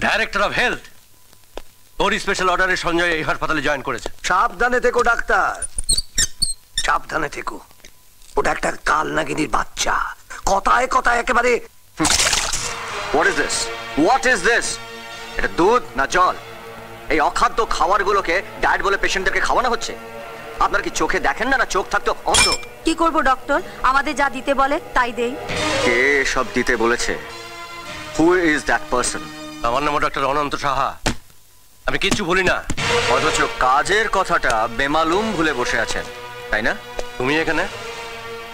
Director of health or special অর্ডারে সঞ্জয় এই হাসপাতালে জয়েন করেছে। সাবধানে থেকো ডাক্তার, সাবধানে থেকো। ওটা একটা কাল নাগিনীর বাচ্চা, কথায় কথায় একেবারে। What is this? What is this? এটা দুধ না জল? এই অখাদ্য খাবারগুলোকে ডায়েট বলে পেশেন্টদেরকে খাওয়ানো হচ্ছে। আপনার কি চোখে দেখেন না? না চোখ থাকতো অন্ধ? কি করব ডক্টর, আমাদের যা দিতে বলে তাই দেই। কে সব দিতে বলেছে? Who is that person? আমার নাম ডক্টর অনন্ত সাহা, আমি কিচ্ছু বলি না। অথচ কাজের কথাটা বেমালুম ভুলে বসে আছেন, তাই না? তুমি এখানে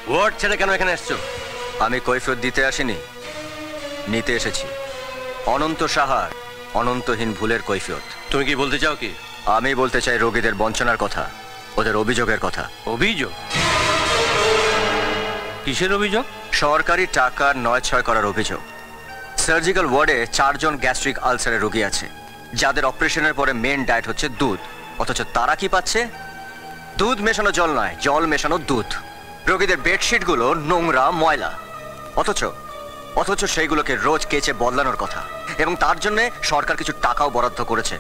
ওয়ার্ড ছেড়ে কেন এখানে এসছো? আমি কৈফিয়ত দিতে আসিনি, নিতে এসেছি অনন্ত সাহার অনন্তহীন ভুলের কৈফিয়ত। তুমি কি বলতে চাও? কি আমি বলতে চাই রোগীদের বঞ্চনার কথা, ওদের অভিযোগের কথা। অভিযোগ? কিসের অভিযোগ? সরকারি টাকার নয় ছয় করার অভিযোগ। সার্জিক্যাল ওয়ার্ডে 4 জন গ্যাস্ট্রিক আলসারের রোগী আছে, যাদের অপারেশনের পরে মেন ডায়েট হচ্ছে দুধ। অথচ তারা কি পাচ্ছে? দুধ মেশানো জল নয়, জল মেশানো দুধ। রোগীদের বেডশিটগুলো নোংরা ময়লা, অথচ সেইগুলোকে রোজ কেচে বদলানোর কথা, এবং তার জন্য সরকার কিছু টাকাও বরাদ্দ করেছে।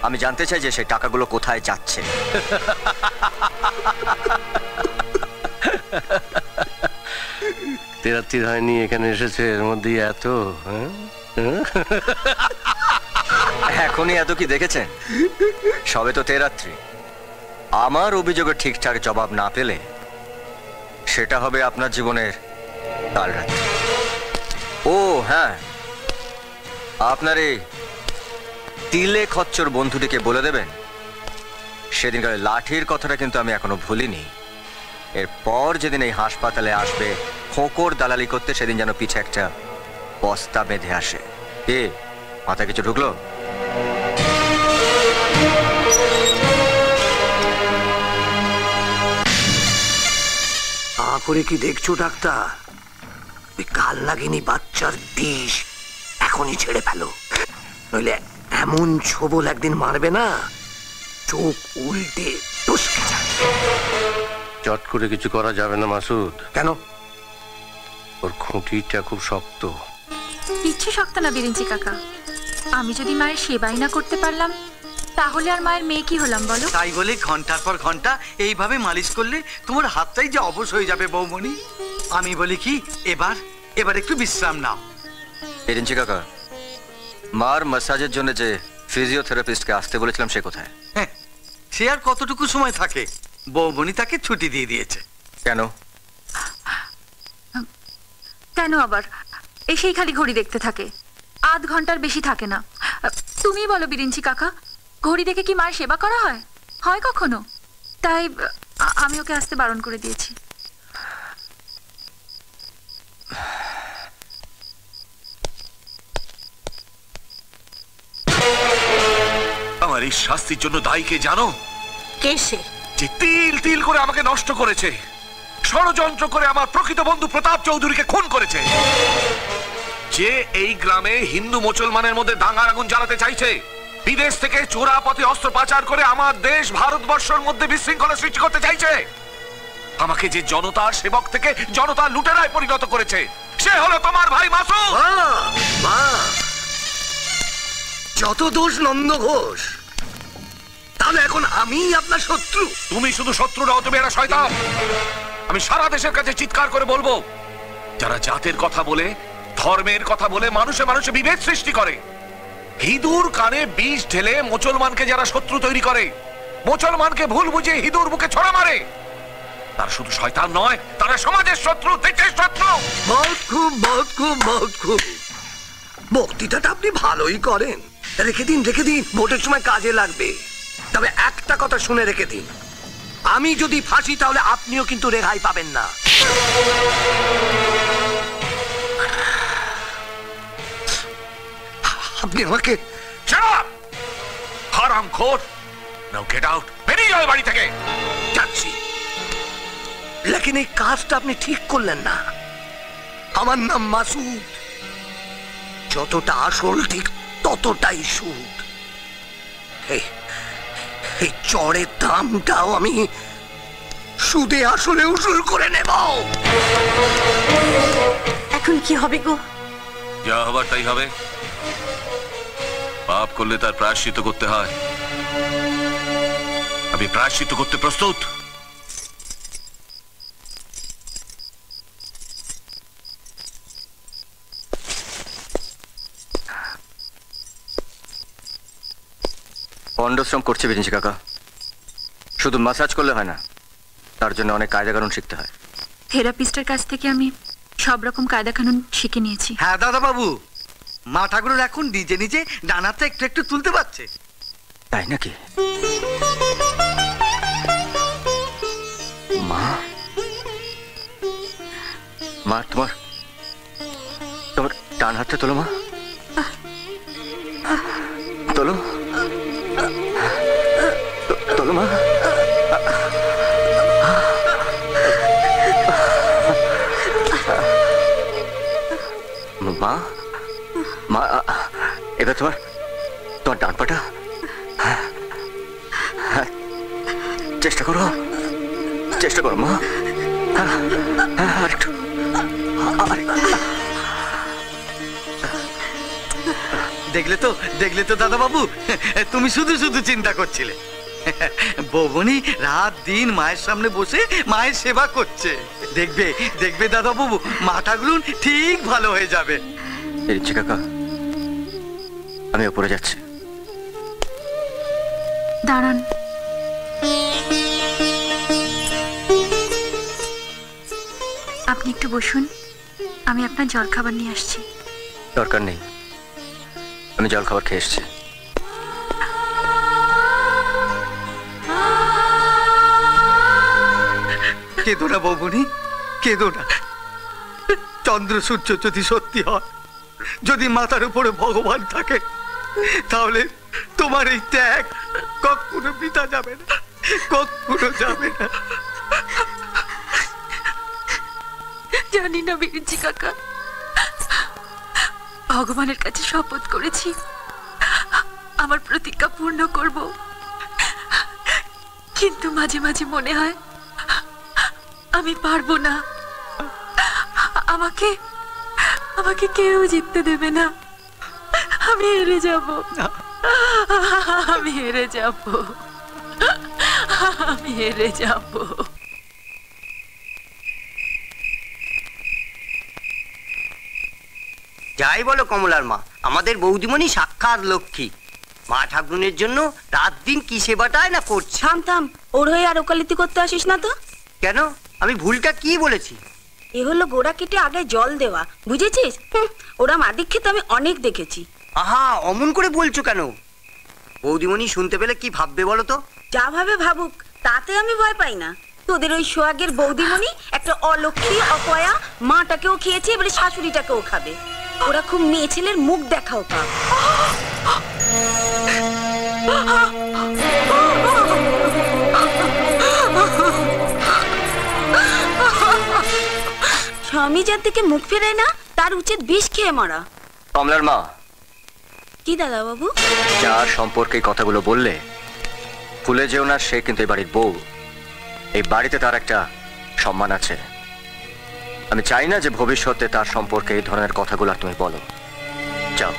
আমি জানতে চাই যে সেই টাকাগুলো কোথায় যাচ্ছে। তেরাত্রি হয়নি এখানে এসেছে, এর মধ্যে এত এখনই এত কি দেখেছেন? সবে তো তেরাত্রি। আমার অভিযোগের ঠিকঠাক জবাব না পেলে সেটা হবে আপনার জীবনের কাল রাত্রি। ও হ্যাঁ, আপনার এই তিলে খচ্চর বন্ধুটিকে বলে দেবেন সেদিনকার লাঠির কথাটা কিন্তু আমি এখনো ভুলিনি। এরপর যেদিন এই হাসপাতালে আসবে খোঁকর দালালি করতে, সেদিন যেন পিছে একটা বস্তা বেঁধে আসে। এ মাথায় কিছু ঢুকলো? করে কি দেখছো ডাক্তার? ওই কাল নাগিনী বাচ্চার বিষ এখনই ছেড়ে ফেলো, নইলে এমন ছোবল একদিন মারবে না চোখ উল্টে টুসকে যাবে। চট করে কিছু করা যাবে না মাসুদ। কেন? ওর খুঁটিটা খুব শক্ত। কিচ্ছু শক্ত না বিরিঞ্চি কাকা। আমি যদি মায়ের সেবাই না করতে পারলাম তাহলে আর মায়ের মেয়ে কি হলাম বলো? তাই বলে ঘন্টার পর ঘন্টা এইভাবে মালিশ করলে তোমার হাতটাই যে অবশ হয়ে যাবে বৌমণি। আমি বলি কি, এবার একটু বিশ্রাম নাও। বিরিঞ্চি কাকা, মার ম্যাসাজের জন্য যে ফিজিওথেরাপিস্টকে আসতে বলেছিলাম সে কোথায়? হ্যাঁ, সে আর কতটুকু সময় থাকে? বৌমণি তাকে ছুটি দিয়ে দিয়েছে। কেন? কেন আবার? এসেই খালি ঘড়ি দেখতে থাকে, আধ ঘন্টার বেশি থাকে না। তুমি বলো বিরিঞ্চি কাকা, ঘড়ি দেখে কি মায়ের সেবা করা হয়? হয় কখনো? তাই আমি ওকে আসতে বারণ করে দিয়েছি। আমার এই শাস্তির জন্য দায়ী কে জানো? কে সে? যে তিল তিল করে আমাকে নষ্ট করেছে, ষড়যন্ত্র করে আমার প্রকৃত বন্ধু প্রতাপ চৌধুরীকে খুন করেছে, যে এই গ্রামে হিন্দু মুসলমানের মধ্যে দাঙ্গার আগুন জ্বালাতে চাইছে, বিদেশ থেকে চোরা পথে অস্ত্র পাচার করে আমার দেশ ভারতবর্ষের মধ্যে বিশৃঙ্খলা সৃষ্টি করতে চাইছে, আমাকে যে জনতার সেবক থেকে জনতার লুটেরায় পরিণত করেছে, সে হলো তোমার ভাই মাসুদ। যত দোষ নন্দ ঘোষ, তাহলে এখন আমি আপনার শত্রু? তুমি শুধু শত্রু নাও, তুমি একটা শয়তান। আমি সারা দেশের কাছে চিৎকার করে বলবো, যারা জাতের কথা বলে, ধর্মের কথা বলে মানুষে মানুষে বিভেদ সৃষ্টি করে, হিঁদুর কানে বিষ ঢেলে মুসলমানকে যারা শত্রু তৈরি করে, মুসলমানকে ভুল বুঝিয়ে হিঁদুর বুকে ছড়া মারে, তারা শুধু শয়তান নয়, তারা সমাজের শত্রু, দেশের শত্রু। বহুত খুব বক্তৃতাটা আপনি ভালোই করেন। রেখে দিন ভোটের সময় কাজে লাগবে। তবে একটা কথা শুনে রেখে দিন, আমি যদি ফাঁসি তাহলে আপনিও কিন্তু রেহাই পাবেন না। আপনি আমাকে হারামখোর, নাও গেট আউট, বেরিয়ে যাও বাড়ি থেকে। যাচ্ছি, লেকিন এই কাজটা আপনি ঠিক করলেন না। আমার নাম মাসুদ, যতটা আসল ঠিক ততটাই সুদ। এই চড়ের দামটাও আমি সুদে আসলে উসুল করে নেব। এখন কি হবে গো? যা হবার তাই হবে। পাপ করলে তার প্রায়শ্চিত্ত করতে হয়। আমি প্রায়শ্চিত্ত করতে প্রস্তুত। পণ্ডশ্রম করছে বিরিঞ্চি কাকা, শুধু মাসাজ করলে হয় না, তার জন্য অনেক কায়দা কানুন শিখতে হয়। থেরাপিস্টের কাছ থেকে আমি সব রকম কায়দা কানুন শিখে নিয়েছি। হ্যাঁ দাদা বাবু, মা ঠাকুরের এখন নিজে নিজে ডানাটা একটু একটু তুলতে পারছে। তাই নাকি? মা, মা তোমার তোমার ডান হাতটা তোলো মা, তোলো তোলো মা। মা, মা এবার তোমার তোমার ডান পাটা চেষ্টা করো, চেষ্টা করো মা। আরেকটু, দেখলে তো দাদা বাবু, তুমি শুধু শুধু চিন্তা করছিলে। বৌমনি রাত দিন মায়ের সামনে বসে মায়ের সেবা করছে। দেখবে দেখবে দাদা বাবু, মা ঠাকুরুন ঠিক ভালো হয়ে যাবে। বিরিঞ্চি কাকা, আমি উপরে যাচ্ছি। দাঁড়ান, আপনি একটু বসুন, আমি আপনার জল খাবার নিয়ে আসছি। দরকার নেই, আমি জল খাবার খেয়ে এসছি। কেঁদো না বৌমনি, কেঁদো না। চন্দ্র সূর্য যদি সত্যি হয়, যদি মাথার উপরে ভগবান থাকে, তাহলে তোমার এই ত্যাগ কখনো বৃথা যাবে না, কখনো যাবে না। জানি না বিরিঞ্চি কাকা, ভগবানের কাছে শপথ করেছি আমার প্রতিজ্ঞা পূর্ণ করব, কিন্তু মাঝে মাঝে মনে হয় আমি পারবো না। আমাকে আমাকে কেউ জিততে দেবে না, আমি হেরে যাব, আমি হেরে যাব, আমি হেরে যাব। যাই বলো কমলার মা, আমাদের বৌদিমণি সাক্ষাৎ লক্ষ্মী। মা ঠাকুরের জন্য রাত দিন কি সেবাটাই না করছে। থাম থাম, ওর হয়ে আর ওকালতি করতে আসিস না তো। কেন, আমি ভুলটা কি বলেছি? এ হলো গোড়া কেটে আগে জল দেওয়া, বুঝেছিস? ওরা মাদিক আমি অনেক দেখেছি। আহা, অমন করে বলছো কেন? বৌদিমণি শুনতে পেলে কি ভাববে বলো তো? যা ভাবে ভাবুক, তাতে আমি ভয় পাই না। তোদের ওই সোহাগের বৌদিমণি একটা অলক্ষী অপয়া, মাটাকেও খেয়েছে, এবারে শাশুড়িটাকেও খাবে। ওরা খুব মেয়ে ছেলের মুখ দেখাও পাক। স্বামী যার থেকে মুখ ফেরায় না, তার উচিত বিষ খেয়ে মারা। কমলার মা, কি দাদা বাবু? যার সম্পর্কে এই কথাগুলো বললে ভুলে যেও না, সে কিন্তু এই বাড়ির বউ। এই বাড়িতে তার একটা সম্মান আছে। আমি চাই না যে ভবিষ্যতে তার সম্পর্কে এই ধরনের কথাগুলো আর তুমি বলো। যাও।